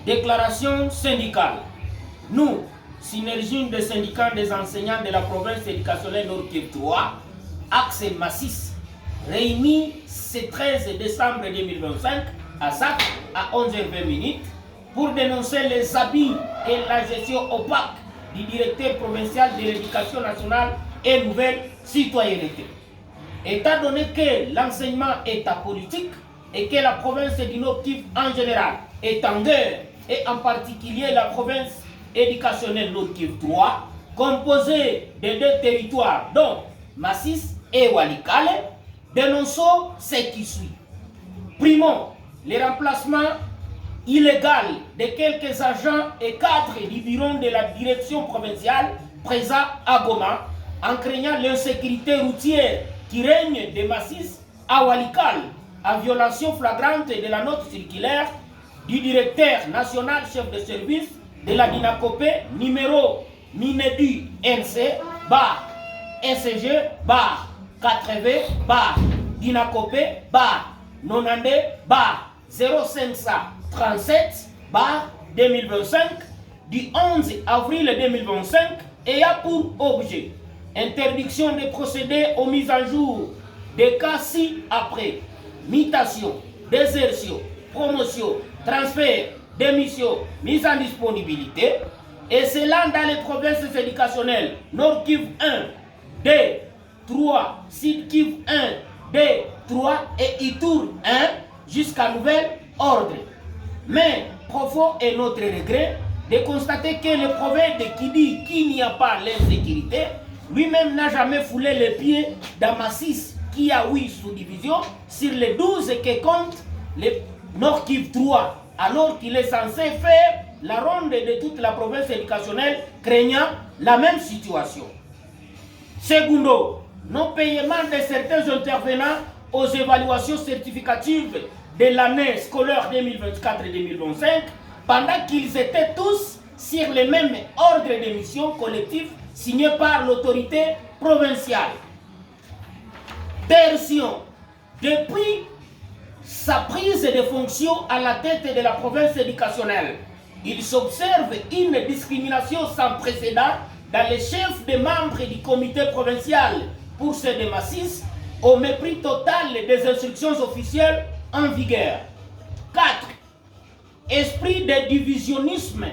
Déclaration syndicale. Nous, Synergie des syndicats des enseignants de la province éducationnelle Nord-Kivu 3, Axe Massis, réunis ce 13 décembre 2025 à SAC à 11h20 pour dénoncer les abus et la gestion opaque du directeur provincial de l'éducation nationale et nouvelle citoyenneté. Étant donné que l'enseignement est apolitique et que la province du Nord-Kivu en général est en guerre, et en particulier la province éducationnelle Nord-Kivu 3, composée de deux territoires, dont Massis et Walikale, dénonçons ce qui suit. Primons, le remplacement illégal de quelques agents et cadres du bureau de la direction provinciale présents à Goma, en craignant l'insécurité routière qui règne de Massis à Walikale, en violation flagrante de la note circulaire du directeur national chef de service de la DINACOPE numéro Minedu NC bar SG bar 80 bar DINACOPE bar 92 bar 0537 bar 2025 du 11 avril 2025 ayant pour objet interdiction de procéder aux mises à jour des cas ci-après: mutation, désertion, promotion, transfert, démission, mise en disponibilité, et cela dans les provinces éducationnelles Nord-Kivu 1, 2, 3, Sud-Kivu 1, 2, 3 et Ituri 1 jusqu'à nouvel ordre. Mais profond est notre regret de constater que le proverbe qui dit qu'il n'y a pas l'insécurité, lui-même n'a jamais foulé les pieds dans Massis, qui a 8 sous-divisions sur les 12 que compte le Nord-Kivu 3, alors qu'il est censé faire la ronde de toute la province éducationnelle, craignant la même situation. Secondo, non-paiement de certains intervenants aux évaluations certificatives de l'année scolaire 2024-2025, pendant qu'ils étaient tous sur les mêmes ordres de mission collectifs signés par l'autorité provinciale. Version. Depuis sa prise de fonction à la tête de la province éducationnelle, il s'observe une discrimination sans précédent dans les chefs des membres du comité provincial pour ceux de Massis, au mépris total des instructions officielles en vigueur. 4. Esprit de divisionnisme,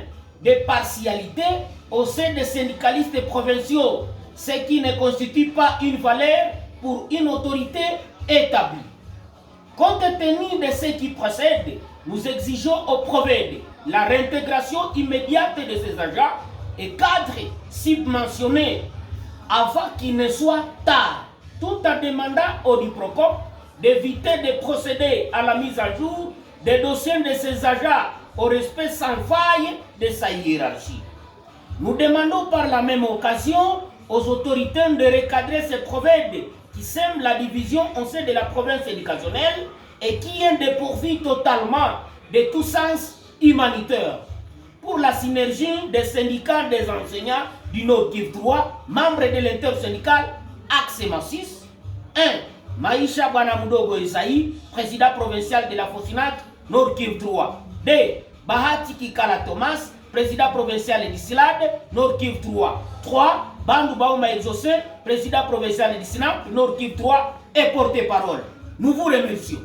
de partialité au sein des syndicalistes provinciaux, ce qui ne constitue pas une valeur pour une autorité établie. Compte tenu de ce qui précède, nous exigeons au province la réintégration immédiate de ces agents et cadres subventionnés avant qu'il ne soit tard, tout en demandant au DIPROCOP d'éviter de procéder à la mise à jour des dossiers de ces agents au respect sans faille de sa hiérarchie. Nous demandons par la même occasion aux autorités de recadrer ces provinces qui sème la division au sein de la province éducationnelle et qui est dépourvu totalement de tout sens humanitaire. Pour la synergie des syndicats des enseignants du Nord-Kivu 3, membres de l'intersyndicale Axe Massis. 1. Maïcha Banamudogo Isaï, président provincial de la FOSINAC Nord-Kivu 3. 2. Bahati Kikala Thomas, président provincial du SILAD Nord-Kivu 3. 3. Bandou Baouma Exaucé, président provincial du SINAP Nord-Kivu 3 et porte-parole. Nous vous remercions.